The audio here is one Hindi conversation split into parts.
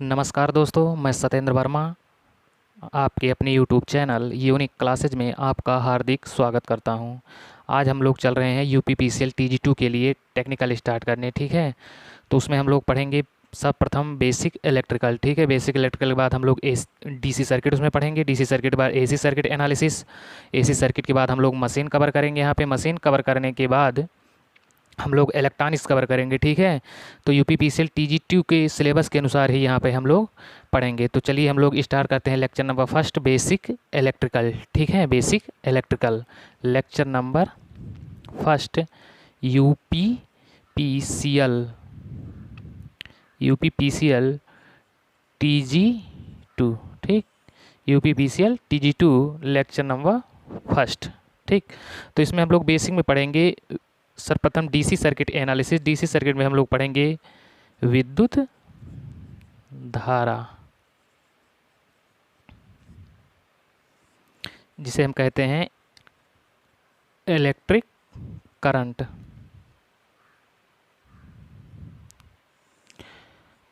नमस्कार दोस्तों, मैं सत्येंद्र वर्मा आपके अपने YouTube चैनल यूनिक क्लासेज में आपका हार्दिक स्वागत करता हूं। आज हम लोग चल रहे हैं UPPCL TG2 के लिए टेक्निकल स्टार्ट करने। ठीक है, तो उसमें हम लोग पढ़ेंगे सब प्रथम बेसिक इलेक्ट्रिकल। ठीक है, बेसिक इलेक्ट्रिकल के बाद हम लोग DC सर्किट उसमें पढ़ेंगे। DC सर्किट के बाद AC circuit analysis. AC circuit के बाद हम लोग मशीन कवर करेंगे। यहाँ पे मशीन कवर करने के बाद हम लोग इलेक्ट्रॉनिक्स कवर करेंगे। ठीक है, तो UPPCL TG2 के सिलेबस के अनुसार ही यहाँ पे हम लोग पढ़ेंगे। तो चलिए हम लोग स्टार्ट करते हैं lecture number first, basic electrical. ठीक है, basic electrical lecture number first, UPPCL TG2। ठीक, UPPCL TG2 lecture number first. ठीक, तो इसमें हम लोग बेसिक में पढ़ेंगे सर्वप्रथम DC circuit analysis. DC circuit में हम लोग पढ़ेंगे विद्युत धारा, जिसे हम कहते हैं इलेक्ट्रिक करंट।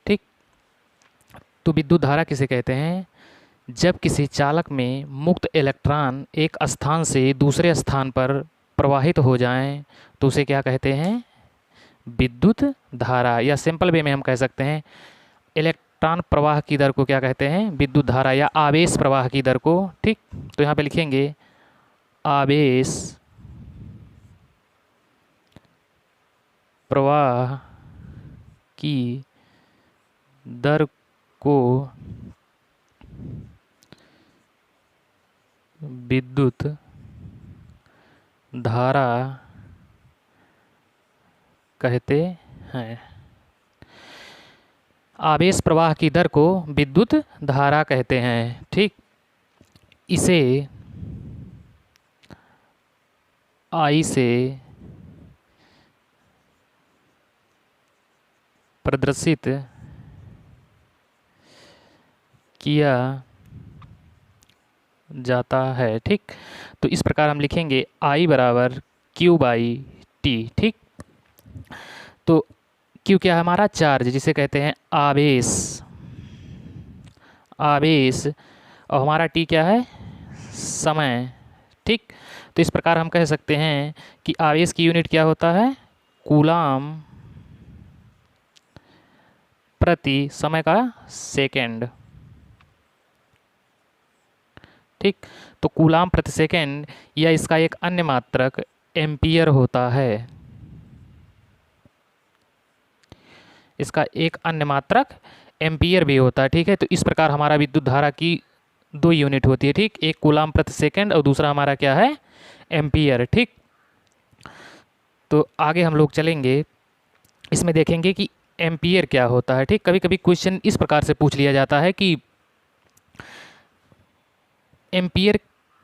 ठीक, तो विद्युत धारा किसे कहते हैं? जब किसी चालक में मुक्त इलेक्ट्रॉन एक स्थान से दूसरे स्थान पर प्रवाहित हो जाएं तो उसे क्या कहते हैं? विद्युत धारा। या सिंपल वे में हम कह सकते हैं इलेक्ट्रॉन प्रवाह की दर को क्या कहते हैं? विद्युत धारा या आवेश प्रवाह की दर को। ठीक, तो यहाँ पे लिखेंगे आवेश प्रवाह की दर को विद्युत धारा कहते हैं। आवेश प्रवाह की दर को विद्युत धारा कहते हैं। ठीक, इसे I से प्रदर्शित किया जाता है। ठीक, तो इस प्रकार हम लिखेंगे I बराबर Q/T। ठीक, तो Q क्या है? हमारा चार्ज, जिसे कहते हैं आवेश। आवेश, और हमारा T क्या है? समय। ठीक, तो इस प्रकार हम कह सकते हैं कि आवेश की यूनिट क्या होता है? कूलाम प्रति समय का सेकेंड। ठीक, तो कूलाम प्रति सेकेंड या इसका एक अन्य मात्रक एम्पियर होता है। इसका एक अन्य मात्रक एम्पियर भी होता है। ठीक है, तो इस प्रकार हमारा विद्युत धारा की दो यूनिट होती है। ठीक, एक कूलाम प्रति सेकेंड और दूसरा हमारा क्या है? एम्पियर। ठीक, तो आगे हम लोग चलेंगे, इसमें देखेंगे कि एम्पियर क्या होता है। ठीक, कभी कभी क्वेश्चन इस प्रकार से पूछ लिया जाता है कि एम्पियर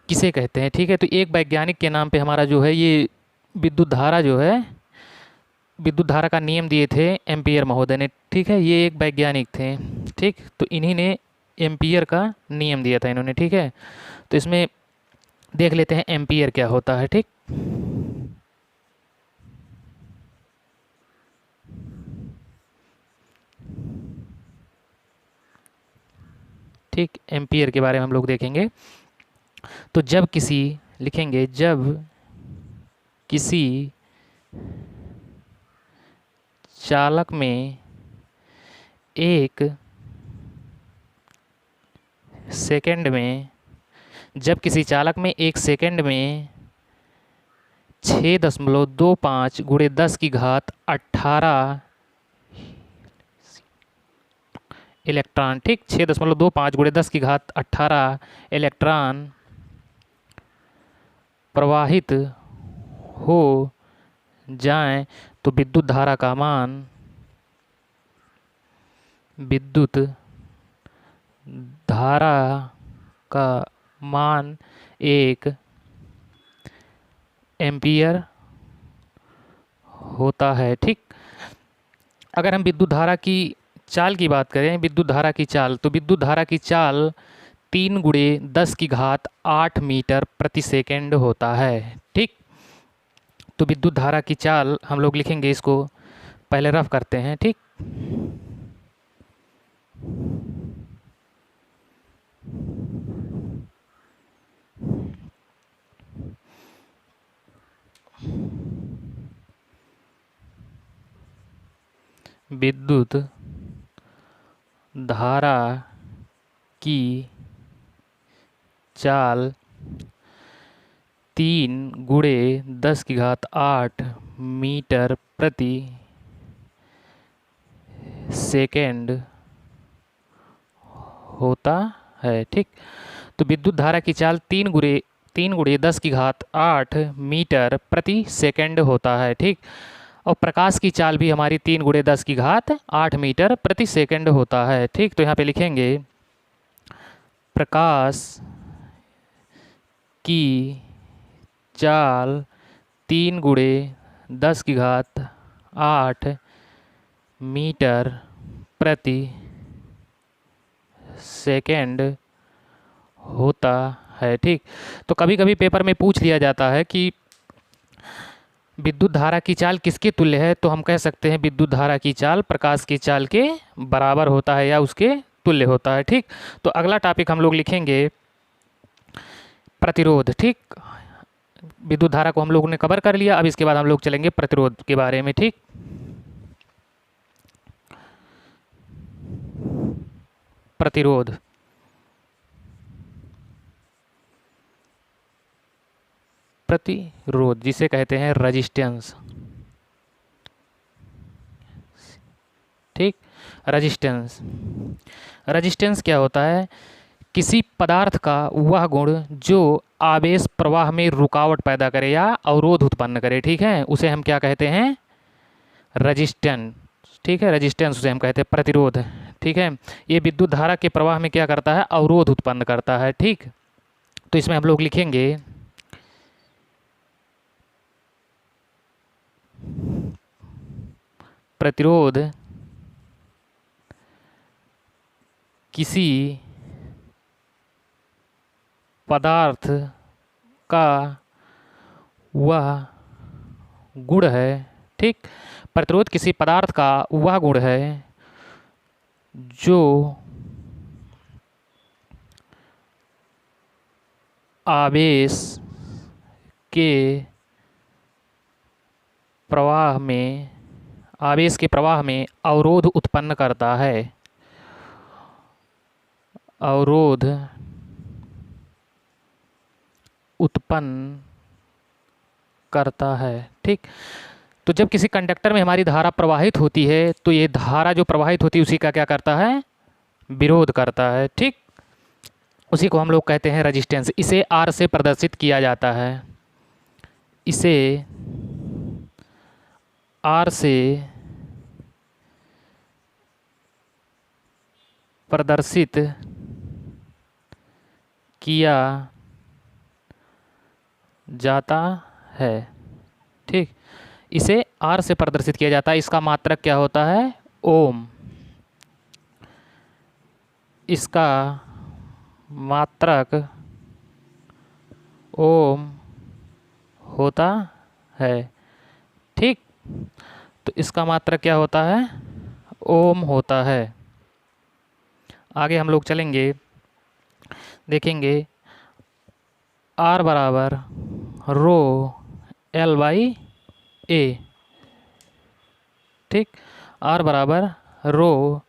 किसे कहते हैं। ठीक है, तो एक वैज्ञानिक के नाम पे हमारा जो है ये विद्युत धारा जो है, विद्युत धारा का नियम दिए थे एम्पियर महोदय ने। ठीक है, ये एक वैज्ञानिक थे। ठीक, तो इन्हीं ने एम्पियर का नियम दिया था इन्होंने। ठीक है, तो इसमें देख लेते हैं एम्पियर क्या होता है। ठीक, ठीक, एम्पियर के बारे में हम लोग देखेंगे। तो जब किसी, लिखेंगे जब किसी चालक में एक सेकंड में, जब किसी चालक में एक सेकंड में 6.25 × 10⁻18 इलेक्ट्रॉन, ठीक, 6.25 × 10⁻18 इलेक्ट्रॉन प्रवाहित हो जाएं तो विद्युत धारा का मान, विद्युत धारा का मान 1 एम्पियर होता है। ठीक, अगर हम विद्युत धारा की चाल की बात करें, विद्युत धारा की चाल, तो विद्युत धारा की चाल 3 × 10⁸ मीटर प्रति सेकेंड होता है। ठीक, तो विद्युत धारा की चाल हम लोग लिखेंगे, इसको पहले रफ करते हैं। ठीक, विद्युत धारा की चाल 3 × 10⁸ मीटर प्रति सेकेंड होता है। ठीक, तो विद्युत धारा की चाल 3 × 10⁸ मीटर प्रति सेकेंड होता है। ठीक, और प्रकाश की चाल भी हमारी 3 × 10⁸ मीटर प्रति सेकेंड होता है। ठीक, तो यहाँ पे लिखेंगे प्रकाश की चाल 3 × 10⁸ मीटर प्रति सेकेंड होता है। ठीक, तो कभी कभी पेपर में पूछ लिया जाता है कि विद्युत धारा की चाल किसके तुल्य है, तो हम कह सकते हैं विद्युत धारा की चाल प्रकाश की चाल के बराबर होता है या उसके तुल्य होता है। ठीक, तो अगला टॉपिक हम लोग लिखेंगे प्रतिरोध। ठीक, विद्युत धारा को हम लोगों ने कवर कर लिया, अब इसके बाद हम लोग चलेंगे प्रतिरोध के बारे में। ठीक, प्रतिरोध प्रतिरोध जिसे कहते हैं रेजिस्टेंस। ठीक, रेजिस्टेंस, रेजिस्टेंस क्या होता है? किसी पदार्थ का वह गुण जो आवेश प्रवाह में रुकावट पैदा करे या अवरोध उत्पन्न करे। ठीक है, उसे हम क्या कहते हैं? रेजिस्टेंस। ठीक है, रेजिस्टेंस उसे हम कहते हैं प्रतिरोध। ठीक है, ये विद्युत धारा के प्रवाह में क्या करता है? अवरोध उत्पन्न करता है। ठीक, तो इसमें हम लोग लिखेंगे प्रतिरोध किसी पदार्थ का वह गुण है। ठीक, प्रतिरोध किसी पदार्थ का वह गुण है जो आवेश के प्रवाह में अवरोध उत्पन्न करता है। अवरोध उत्पन्न करता है। ठीक, तो जब किसी कंडक्टर में हमारी धारा प्रवाहित होती है तो ये धारा जो प्रवाहित होती है उसी का क्या करता है? विरोध करता है। ठीक, उसी को हम लोग कहते हैं रेजिस्टेंस। इसे R से प्रदर्शित किया जाता है। इसे R से प्रदर्शित किया जाता है। ठीक, इसे R से प्रदर्शित किया जाता है। इसका मात्रक क्या होता है? ओम। इसका मात्रक ओम होता है। ठीक, तो इसका मात्रक क्या होता है? ओम होता है। आगे हम लोग चलेंगे, देखेंगे R बराबर रो L/A। ठीक, R बराबर रो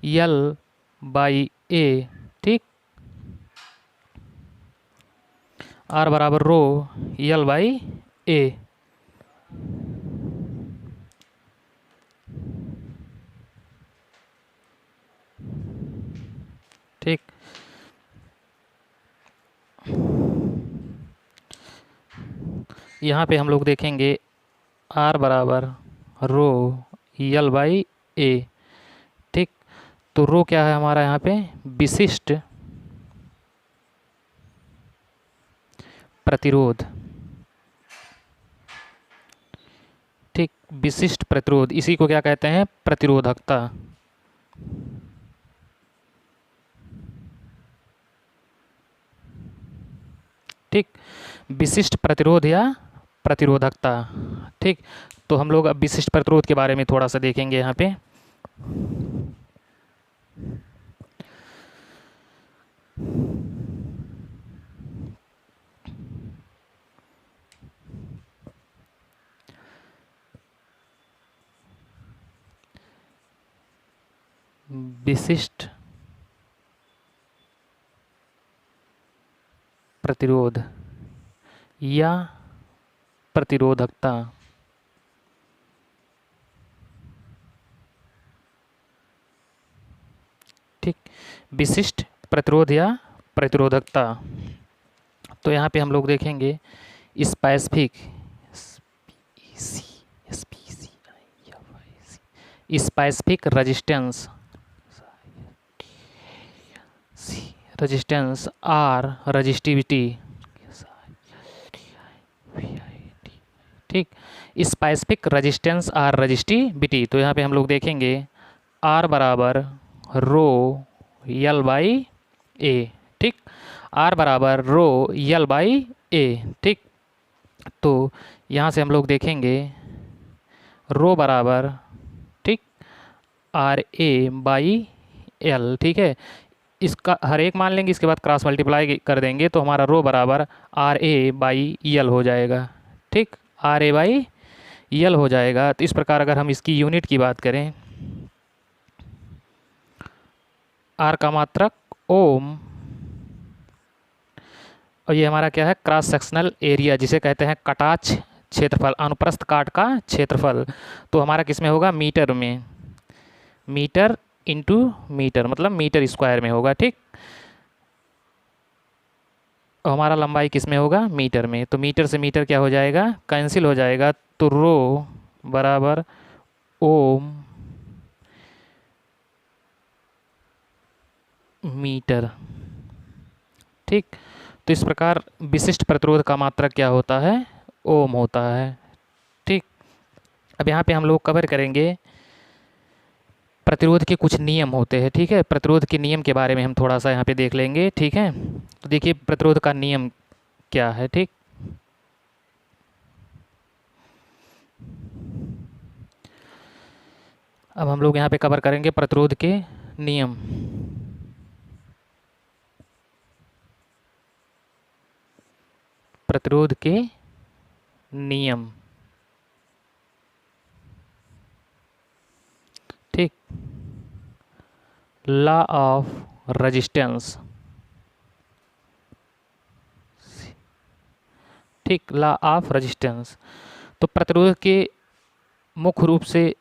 L/A। ठीक, R बराबर रो L/A। ठीक, यहाँ पे हम लोग देखेंगे R बराबर रो L/A। ठीक, तो रो क्या है हमारा यहाँ पे? विशिष्ट प्रतिरोध। ठीक, विशिष्ट प्रतिरोध, इसी को क्या कहते हैं? प्रतिरोधकता। ठीक, विशिष्ट प्रतिरोध या प्रतिरोधकता। ठीक, तो हम लोग अब विशिष्ट प्रतिरोध के बारे में थोड़ा सा देखेंगे यहाँ पे। विशिष्ट प्रतिरोध या प्रतिरोधकता। ठीक, विशिष्ट प्रतिरोध या प्रतिरोधकता। तो यहाँ पे हम लोग देखेंगे specific specific resistance R resistivity. ठीक, स्पेसिफिक रेजिस्टेंस आर रजिस्टिविटी। तो यहाँ पे हम लोग देखेंगे आर बराबर रो यल बाई ए। ठीक, आर बराबर रो यल बाई ए। ठीक, तो यहाँ से हम लोग देखेंगे रो बराबर, ठीक, आर ए बाई एल। ठीक है, इसका हर एक मान लेंगे, इसके बाद क्रॉस मल्टीप्लाई कर देंगे तो हमारा रो बराबर आर ए बाई यल हो जाएगा। ठीक, आर ए बाई यल हो जाएगा। तो इस प्रकार अगर हम इसकी यूनिट की बात करें, आर का मात्रक ओम, और ये हमारा क्या है, क्रॉस सेक्शनल एरिया, जिसे कहते हैं कटाक्ष क्षेत्रफल, अनुप्रस्थ काट का क्षेत्रफल। तो हमारा किस में होगा, मीटर में, मीटर इंटू मीटर, मतलब मीटर स्क्वायर में होगा। ठीक, और हमारा लंबाई किस में होगा, मीटर में। तो मीटर से मीटर क्या हो जाएगा, कैंसिल हो जाएगा। तो रो बराबर ओम मीटर। ठीक, तो इस प्रकार विशिष्ट प्रतिरोध का मात्रक क्या होता है, ओम होता है। ठीक, अब यहाँ पे हम लोग कवर करेंगे प्रतिरोध के कुछ नियम होते हैं। ठीक है, प्रतिरोध के नियम के बारे में हम थोड़ा सा यहाँ पे देख लेंगे। ठीक है, तो देखिए प्रतिरोध का नियम क्या है। ठीक, अब हम लोग यहाँ पे कवर करेंगे प्रतिरोध के नियम। प्रतिरोध के नियम, ठीक, लॉ ऑफ रेजिस्टेंस। ठीक, लॉ ऑफ रेजिस्टेंस। तो प्रतिरोध के मुख्य रूप से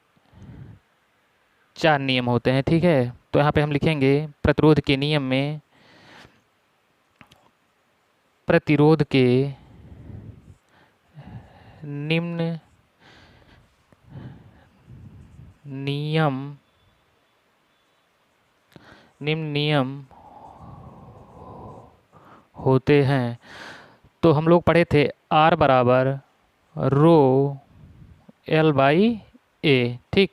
4 नियम होते हैं। ठीक है, तो यहाँ पे हम लिखेंगे प्रतिरोध के नियम में प्रतिरोध के निम्न नियम होते हैं। तो हम लोग पढ़े थे आर बराबर रो एल बाई ए। ठीक,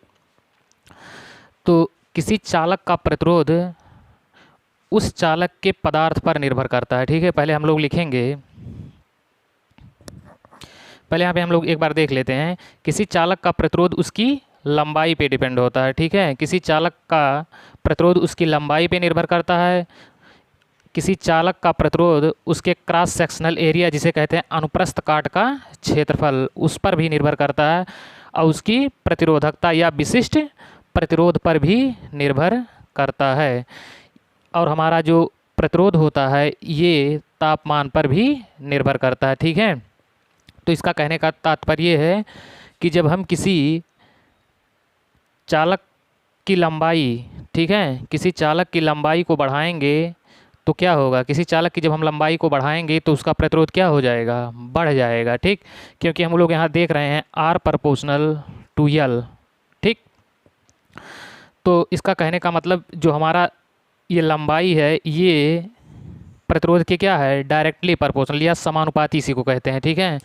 तो किसी चालक का प्रतिरोध उस चालक के पदार्थ पर निर्भर करता है। ठीक है, पहले हम लोग लिखेंगे, पहले यहाँ पे हम लोग एक बार देख लेते हैं। किसी चालक का प्रतिरोध उसकी लंबाई पे डिपेंड होता है। ठीक है, किसी चालक का प्रतिरोध उसकी लंबाई पे निर्भर करता है। किसी चालक का प्रतिरोध उसके क्रॉस सेक्शनल एरिया, जिसे कहते हैं अनुप्रस्थ काट का क्षेत्रफल, उस पर भी निर्भर करता है, और उसकी प्रतिरोधकता या विशिष्ट प्रतिरोध पर भी निर्भर करता है। और हमारा जो प्रतिरोध होता है ये तापमान पर भी निर्भर करता है। ठीक है, तो इसका कहने का तात्पर्य है कि जब हम किसी चालक की लंबाई, ठीक है, किसी चालक की लंबाई को बढ़ाएंगे तो क्या होगा, किसी चालक की जब हम लंबाई को बढ़ाएंगे तो उसका प्रतिरोध क्या हो जाएगा, बढ़ जाएगा। ठीक, क्योंकि हम लोग यहाँ देख रहे हैं आर प्रोपोर्शनल टू यल। ठीक, तो इसका कहने का मतलब जो हमारा ये लंबाई है ये प्रतिरोध के क्या है, डायरेक्टली प्रोपोर्शनल या समानुपाती इसी को कहते हैं। ठीक है,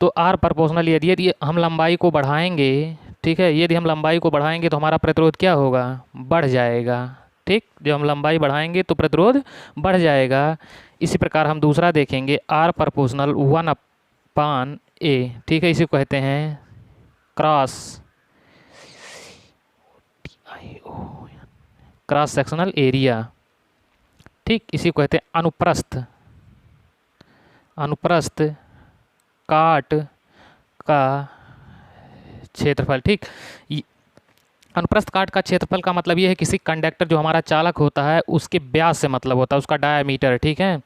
तो आर प्रोपोर्शनल यदि हम लंबाई को बढ़ाएंगे, ठीक है, यदि हम लंबाई को बढ़ाएंगे तो हमारा प्रतिरोध क्या होगा, बढ़ जाएगा। ठीक, जब हम लंबाई बढ़ाएंगे तो प्रतिरोध बढ़ जाएगा। इसी प्रकार हम दूसरा देखेंगे आर प्रोपोर्शनल 1/A। ठीक है, इसी को कहते हैं क्रॉस सेक्शनल एरिया। ठीक, इसी को कहते हैं अनुप्रस्थ काट का क्षेत्रफल। ठीक, अनुप्रस्थ काट का क्षेत्रफल का मतलब ये है किसी कंडक्टर जो हमारा चालक होता है उसके व्यास से मतलब होता है, उसका डायामीटर, ठीक है।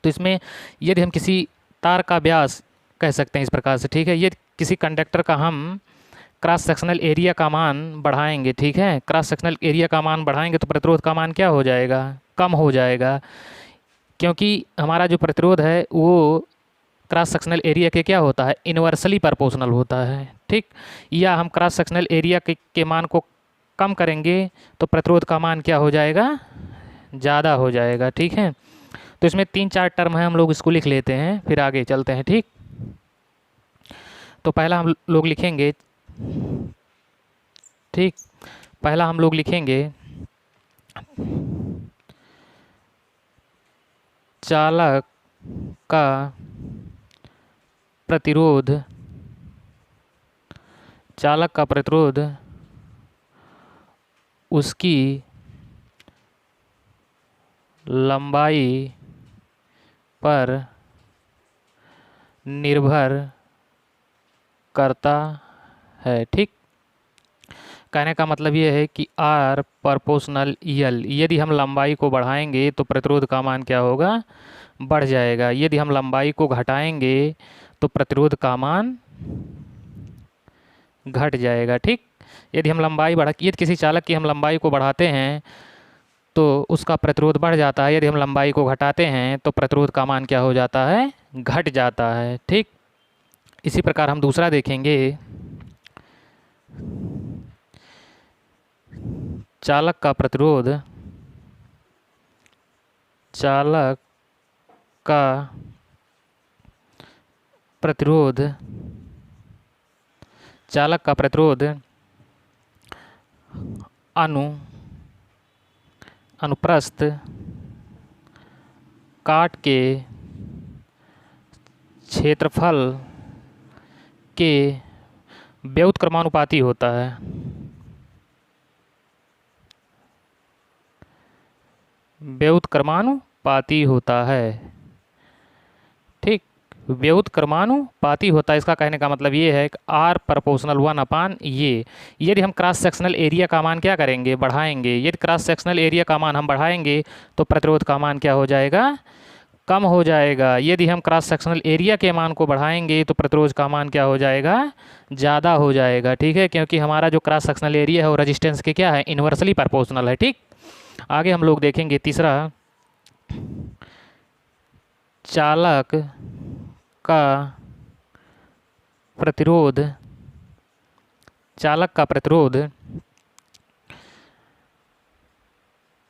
तो इसमें यदि हम किसी तार का व्यास कह सकते हैं इस प्रकार से, ठीक है, यदि किसी कंडक्टर का हम क्रॉस सेक्शनल एरिया का मान बढ़ाएंगे, ठीक है, क्रॉस सेक्शनल एरिया का मान बढ़ाएंगे तो प्रतिरोध का मान क्या हो जाएगा, कम हो जाएगा, क्योंकि हमारा जो प्रतिरोध है वो क्रॉस सेक्शनल एरिया के क्या होता है, इन्वर्सली प्रोपोर्शनल होता है, ठीक। या हम क्रॉस सेक्शनल एरिया के मान को कम करेंगे तो प्रतिरोध का मान क्या हो जाएगा, ज़्यादा हो जाएगा, ठीक है। तो इसमें 3-4 टर्म है, हम लोग इसको लिख लेते हैं फिर आगे चलते हैं, ठीक। तो पहला हम लोग लिखेंगे, ठीक, पहला हम लोग लिखेंगे चालक का प्रतिरोध, चालक का प्रतिरोध उसकी लंबाई पर निर्भर करता है, ठीक। कहने का मतलब ये है कि R प्रोपोर्शनल EL, यदि हम लंबाई को बढ़ाएंगे तो प्रतिरोध का मान क्या होगा, बढ़ जाएगा, यदि हम लंबाई को घटाएंगे तो प्रतिरोध का मान घट जाएगा, ठीक। यदि हम लंबाई बढ़ा, यदि किसी चालक की हम लंबाई को बढ़ाते हैं तो उसका प्रतिरोध बढ़ जाता है, यदि हम लंबाई को घटाते हैं तो प्रतिरोध का मान क्या हो जाता है, घट जाता है, ठीक। इसी प्रकार हम दूसरा देखेंगे, चालक का प्रतिरोध, चालक का प्रतिरोध, चालक का प्रतिरोध अनुप्रस्थ काट के क्षेत्रफल के व्युत्क्रमानुपाती होता है, व्युत्क्रमानुपाती होता है, ठीक, व्युत्क्रमानुपाती होता है। इसका कहने का मतलब ये है कि R प्रोपोर्शनल 1 ये, यदि हम क्रॉस सेक्शनल एरिया का मान क्या करेंगे, बढ़ाएंगे, यदि क्रॉस सेक्शनल एरिया का मान हम बढ़ाएंगे तो प्रतिरोध का मान क्या हो जाएगा, कम हो जाएगा, यदि हम क्रॉस सेक्शनल एरिया के मान को बढ़ाएंगे तो प्रतिरोध का मान क्या हो जाएगा, ज़्यादा हो जाएगा, ठीक है, क्योंकि हमारा जो क्रॉस सेक्शनल एरिया है वो रेजिस्टेंस के क्या है, इन्वर्सली प्रोपोर्शनल है, ठीक। आगे हम लोग देखेंगे तीसरा, चालक का प्रतिरोध, चालक का प्रतिरोध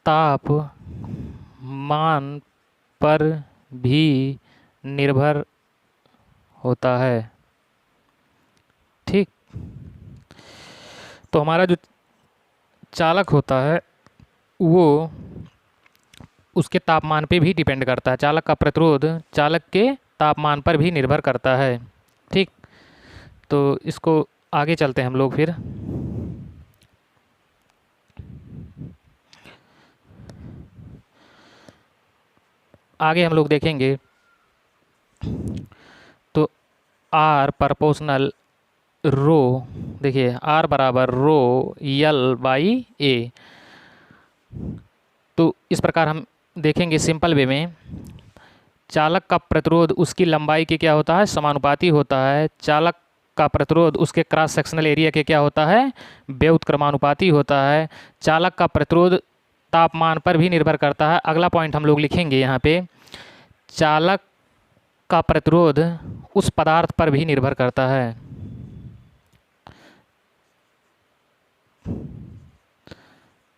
तापमान पर भी निर्भर होता है, ठीक। तो हमारा जो चालक होता है वो उसके तापमान पे भी डिपेंड करता है, चालक का प्रतिरोध चालक के तापमान पर भी निर्भर करता है, ठीक। तो इसको आगे चलते हैं हम लोग फिर, आगे हम लोग देखेंगे तो R प्रोपोर्शनल रो, देखिए R बराबर रो L/A। तो इस प्रकार हम देखेंगे सिंपल वे में, चालक का प्रतिरोध उसकी लंबाई के क्या होता है, समानुपाती होता है, चालक का प्रतिरोध उसके क्रॉस सेक्शनल एरिया के क्या होता है, व्युत्क्रमानुपाती होता है, चालक का प्रतिरोध तापमान पर भी निर्भर करता है। अगला पॉइंट हम लोग लिखेंगे यहाँ पे, चालक का प्रतिरोध उस पदार्थ पर भी निर्भर करता है,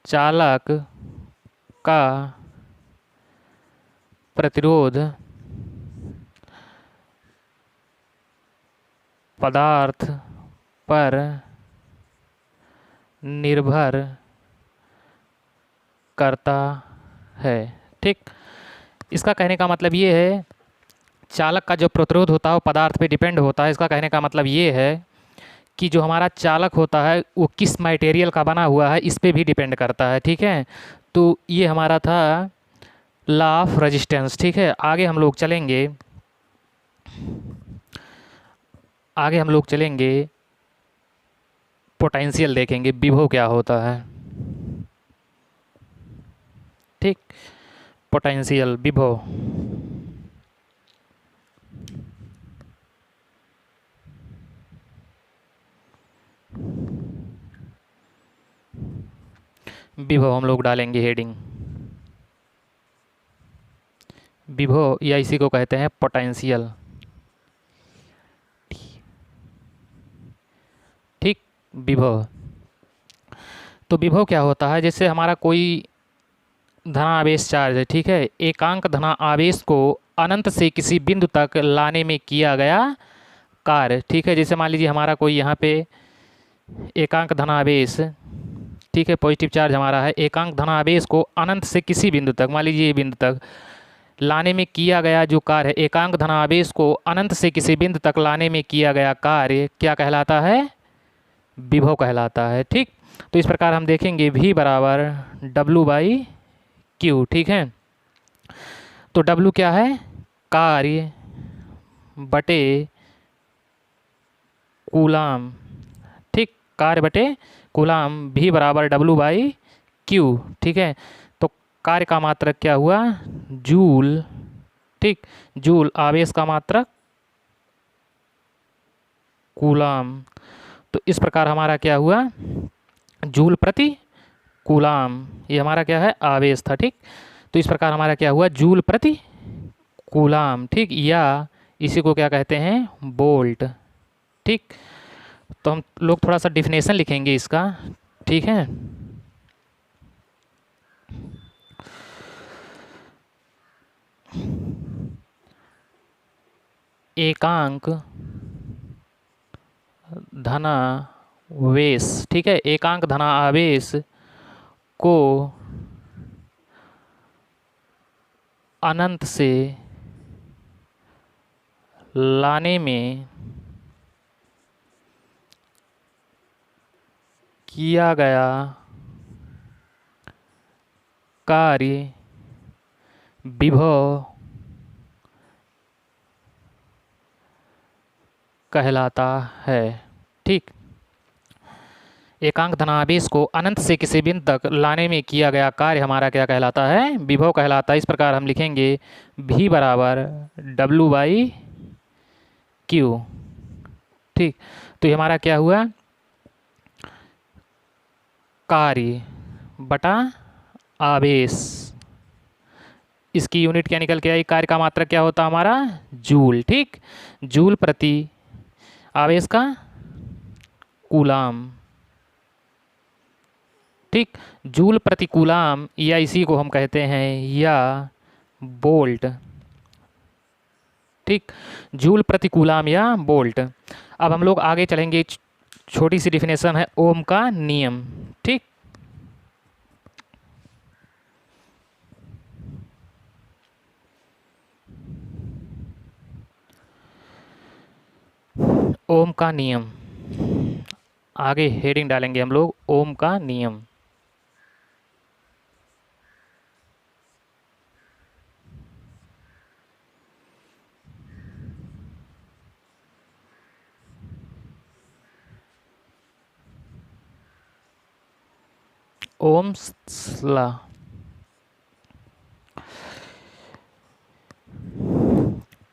चालक का प्रतिरोध पदार्थ पर निर्भर करता है, ठीक। इसका कहने का मतलब ये है, चालक का जो प्रतिरोध होता है वो पदार्थ पे डिपेंड होता है। इसका कहने का मतलब ये है कि जो हमारा चालक होता है वो किस मटेरियल का बना हुआ है इस पे भी डिपेंड करता है, ठीक है। तो ये हमारा था लॉ ऑफ रेजिस्टेंस, ठीक है। आगे हम लोग चलेंगे, आगे हम लोग चलेंगे पोटेंशियल देखेंगे, विभव क्या होता है। ठीक, पोटेंशियल, विभव। विभव हम लोग डालेंगे हेडिंग, विभव, या इसी को कहते हैं पोटेंशियल। ठीक, विभव। तो विभव क्या होता है, जैसे हमारा कोई धनावेश चार्ज है, ठीक है, एकांक धनावेश को अनंत से किसी बिंदु तक लाने में किया गया कार्य। ठीक है, जैसे मान लीजिए हमारा कोई यहाँ पे एकांक धनावेश, ठीक है, पॉजिटिव चार्ज हमारा है, एकांक धनावेश को अनंत से किसी बिंदु तक, मान लीजिए ये बिंदु तक लाने में किया गया जो कार्य है, एकांक धनावेश को अनंत से किसी बिंदु तक लाने में किया गया कार्य क्या कहलाता है, विभव कहलाता है। ठीक, तो इस प्रकार हम देखेंगे V बराबर W/Q। ठीक है, तो W क्या है, कार्य बटे कूलाम। ठीक, कार्य बटे कूलाम, V बराबर W/Q। ठीक है, तो कार्य का मात्रक क्या हुआ, जूल। ठीक, जूल, आवेश का मात्रक कूलाम। तो इस प्रकार हमारा क्या हुआ, जूल प्रति कूलाम, ये हमारा क्या है, आवेश था। ठीक, तो इस प्रकार हमारा क्या हुआ, जूल प्रति कूलाम। ठीक, या इसी को क्या कहते हैं, वोल्ट। ठीक, तो हम लोग थोड़ा सा डिफिनेशन लिखेंगे इसका। ठीक है, एकांक धनावेश, ठीक है, एकांक धनावेश को अनंत से लाने में किया गया कार्य विभव कहलाता है। ठीक, एकांक धनावेश को अनंत से किसी बिंदु तक लाने में किया गया कार्य हमारा क्या कहलाता है, विभव कहलाता है। इस प्रकार हम लिखेंगे V बराबर W/Q। ठीक, तो ये हमारा क्या हुआ, कार्य बटा आवेश, इसकी यूनिट क्या निकल के आई, कार्य का मात्रक क्या होता हमारा, जूल। ठीक, जूल प्रति आवेश का कूलाम। ठीक, जूल प्रति कूलाम, या इसी को हम कहते हैं या वोल्ट। ठीक, जूल प्रति कूलाम या वोल्ट। अब हम लोग आगे चलेंगे, छोटी सी डिफिनेशन है ओम का नियम। ठीक, ओम का नियम, आगे हेडिंग डालेंगे हम लोग, ओम का नियम। ओम्स लॉ,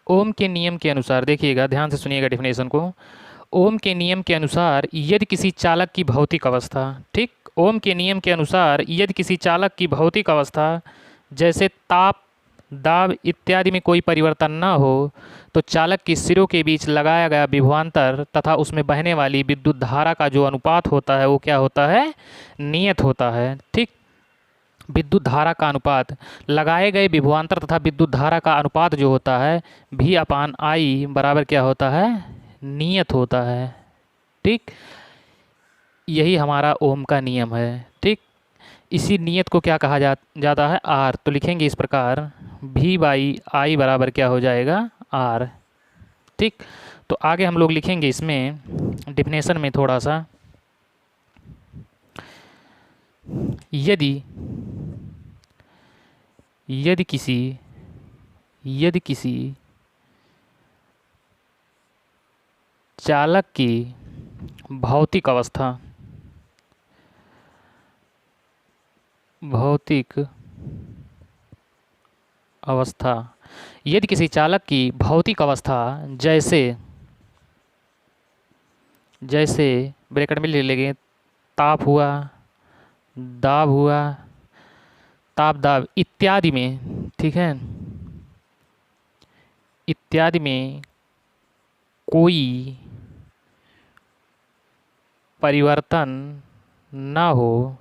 ओम के नियम के अनुसार, देखिएगा ध्यान से सुनिएगा डिफिनेशन को। ओम के नियम के अनुसार यदि किसी चालक की भौतिक अवस्था, ठीक, ओम के नियम के अनुसार यदि किसी चालक की भौतिक अवस्था जैसे ताप, दाब इत्यादि में कोई परिवर्तन न हो, तो चालक की सिरों के बीच लगाया गया विभवांतर तथा उसमें बहने वाली विद्युत धारा का जो अनुपात होता है वो क्या होता है, नियत होता है। ठीक, विद्युत धारा का अनुपात, लगाए गए विभवांतर तथा विद्युत धारा का अनुपात जो होता है V/I बराबर क्या होता है, नियत होता है। ठीक, यही हमारा ओम का नियम है। ठीक, इसी नियत को क्या कहा जाता है, R। तो लिखेंगे इस प्रकार V/I बराबर क्या हो जाएगा, R। ठीक, तो आगे हम लोग लिखेंगे इसमें डिफिनेशन में थोड़ा सा, यदि किसी चालक की भौतिक अवस्था, भौतिक अवस्था, यदि किसी चालक की भौतिक अवस्था जैसे जैसे ब्रैकेट में ले लेंगे, ताप हुआ, दाब हुआ, ताप दाब इत्यादि में, ठीक है, इत्यादि में कोई परिवर्तन ना हो,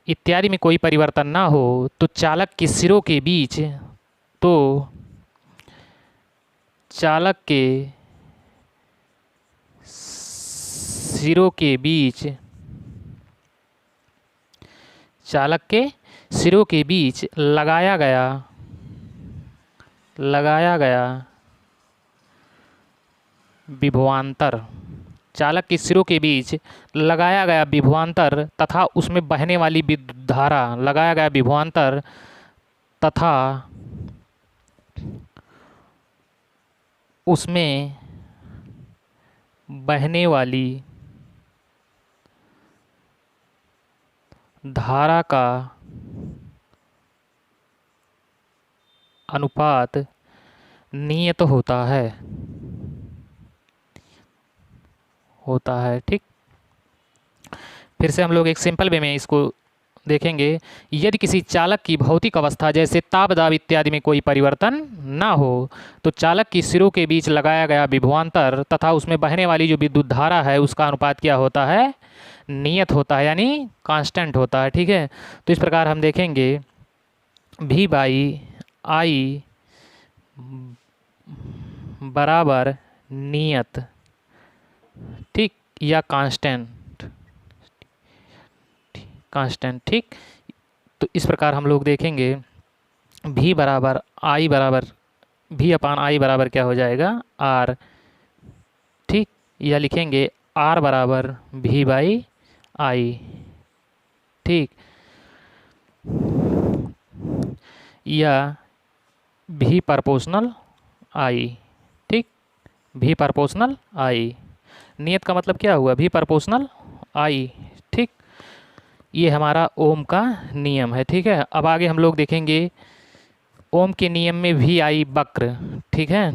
इत्यादि में कोई परिवर्तन ना हो, तो चालक के सिरों के बीच, तो चालक के सिरों के बीच, चालक के सिरों के बीच लगाया गया विभवांतर, चालक के सिरों के बीच लगाया गया विभवांतर तथा उसमें बहने वाली विद्युत धारा, लगाया गया विभवांतर तथा उसमें बहने वाली धारा का अनुपात नियत होता है, ठीक। फिर से हम लोग एक सिंपल वे में इसको देखेंगे। यदि किसी चालक की भौतिक अवस्था जैसे ताप दाब इत्यादि में कोई परिवर्तन ना हो, तो चालक की सिरों के बीच लगाया गया विभवांतर तथा उसमें बहने वाली जो विद्युत धारा है उसका अनुपात क्या होता है, नियत होता है, यानी कांस्टेंट होता है, ठीक है। तो इस प्रकार हम देखेंगे V बाई आई बराबर नियत, ठीक, या कांस्टेंट, ठीक। तो इस प्रकार हम लोग देखेंगे V बराबर आई बराबर V अपान आई बराबर क्या हो जाएगा, R, ठीक, या लिखेंगे R बराबर V बाई आई, ठीक, या V प्रोपोर्शनल आई, ठीक, V प्रोपोर्शनल आई। नियत का मतलब क्या हुआ, V प्रोपोर्शनल आई, ठीक। ये हमारा ओम का नियम है, ठीक है। अब आगे हम लोग देखेंगे ओम के नियम में V आई वक्र, ठीक है।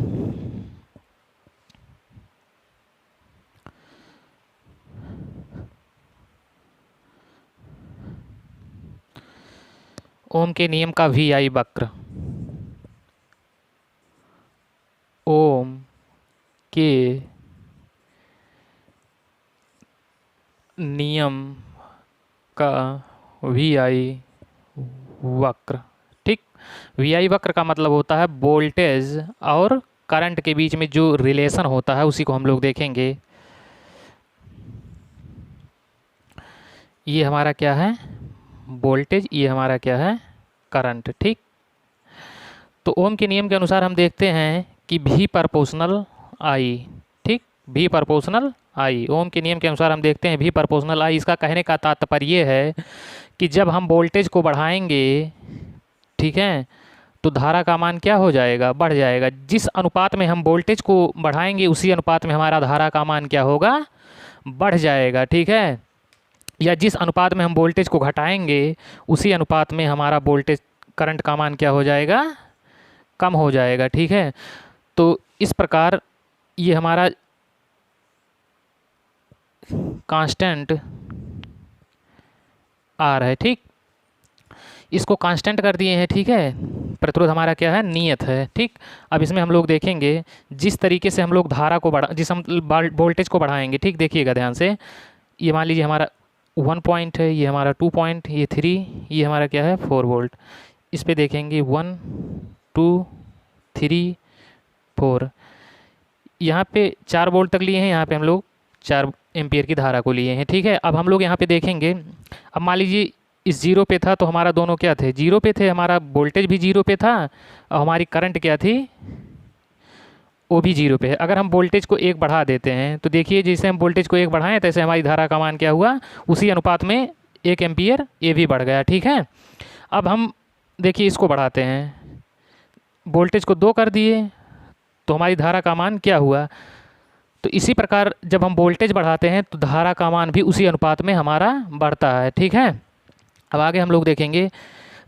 ओम के नियम का V आई वक्र, ओम के नियम का V आई वक्र, ठीक। V आई वक्र का मतलब होता है वोल्टेज और करंट के बीच में जो रिलेशन होता है उसी को हम लोग देखेंगे। ये हमारा क्या है, वोल्टेज, ये हमारा क्या है, करंट, ठीक। तो ओम के नियम के अनुसार हम देखते हैं कि V प्रोपोर्शनल आई, ठीक, V प्रोपोर्शनल आई, ओम के नियम के अनुसार हम देखते हैं V प्रोपोर्शनल आई। इसका कहने का तात्पर्य है कि जब हम वोल्टेज को बढ़ाएंगे, ठीक है, तो धारा का मान क्या हो जाएगा, बढ़ जाएगा। जिस अनुपात में हम वोल्टेज को बढ़ाएंगे उसी अनुपात में हमारा धारा का मान क्या होगा, बढ़ जाएगा, ठीक है। या जिस अनुपात में हम वोल्टेज को घटाएंगे उसी अनुपात में हमारा वोल्टेज करंट का मान क्या हो जाएगा, कम हो जाएगा, ठीक है। तो इस प्रकार ये हमारा कांस्टेंट R है, ठीक। इसको कांस्टेंट कर दिए हैं, ठीक है। प्रतिरोध हमारा क्या है, नियत है, ठीक। अब इसमें हम लोग देखेंगे जिस तरीके से हम लोग धारा को हम वोल्टेज को बढ़ाएंगे, ठीक, देखिएगा ध्यान से। ये मान लीजिए हमारा 1 पॉइंट है, ये हमारा 2 पॉइंट, ये 3, ये हमारा क्या है 4 वोल्ट। इस पे देखेंगे 1 2 3 4, यहाँ पे 4 वोल्ट तक लिए हैं, यहाँ पे हम लोग 4 एम्पियर की धारा को लिए हैं, ठीक है। अब हम लोग यहाँ पे देखेंगे, अब मान लीजिए इस जीरो पे था तो हमारा दोनों क्या थे, जीरो पे थे, हमारा वोल्टेज भी जीरो पे था और हमारी करंट क्या थी, वो भी जीरो पे है। अगर हम वोल्टेज को 1 बढ़ा देते हैं तो देखिए जैसे हम वोल्टेज को 1 बढ़ाएं तैसे हमारी धारा का मान क्या हुआ, उसी अनुपात में 1 एम्पियर ये भी बढ़ गया, ठीक है। अब हम देखिए इसको बढ़ाते हैं, वोल्टेज को 2 कर दिए तो हमारी धारा का मान क्या हुआ। तो इसी प्रकार जब हम वोल्टेज बढ़ाते हैं तो धारा का मान भी उसी अनुपात में हमारा बढ़ता है, ठीक है। अब आगे हम लोग देखेंगे।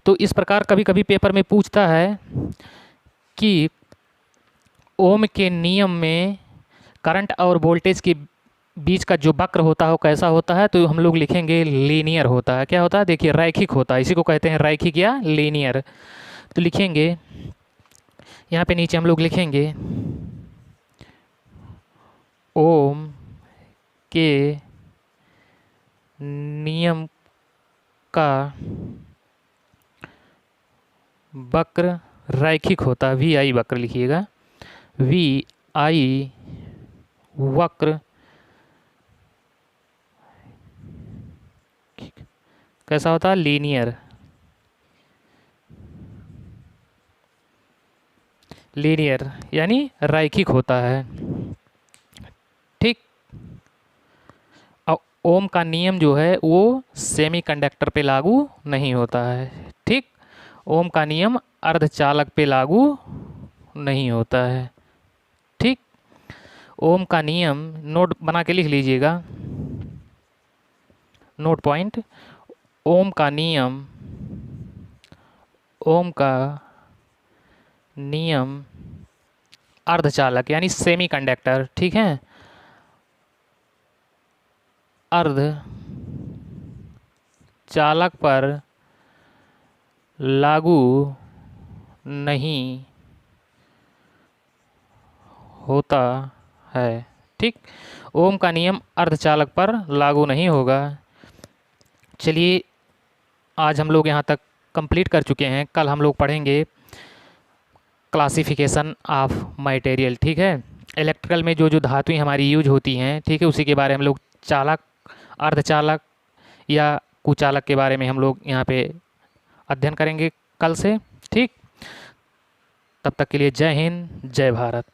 तो इस प्रकार कभी कभी पेपर में पूछता है कि ओम के नियम में करंट और वोल्टेज के बीच का जो वक्र होता है वो कैसा होता है, तो हम लोग लिखेंगे लीनियर होता है। क्या होता है, देखिए रैखिक होता है, इसी को कहते हैं रैखिक या लीनियर। तो लिखेंगे यहाँ पे नीचे हम लोग लिखेंगे ओम के नियम का वक्र रैखिक होता है, वी आई वक्र लिखिएगा, वी आई वक्र कैसा होता है, लीनियर। लीनियर यानी रैखिक होता है। ठीक। अब ओम का नियम जो है वो सेमीकंडक्टर पे लागू नहीं होता है। ठीक। ओम का नियम अर्धचालक पे लागू नहीं होता है। ठीक। ओम का नियम नोट बना के लिख लीजिएगा, नोट पॉइंट। ओम का नियम, ओम का नियम अर्धचालक यानी सेमीकंडक्टर, ठीक है, अर्ध चालक पर लागू नहीं होता है। ठीक। ओम का नियम अर्धचालक पर लागू नहीं होगा। चलिए आज हम लोग यहाँ तक कंप्लीट कर चुके हैं। कल हम लोग पढ़ेंगे क्लासिफिकेशन ऑफ मटेरियल। ठीक है, इलेक्ट्रिकल में जो जो धातुएं हमारी यूज होती हैं, ठीक है, उसी के बारे में हम लोग चालक, अर्धचालक या कुचालक के बारे में हम लोग यहाँ पे अध्ययन करेंगे कल से। ठीक। तब तक के लिए जय हिंद, जय भारत।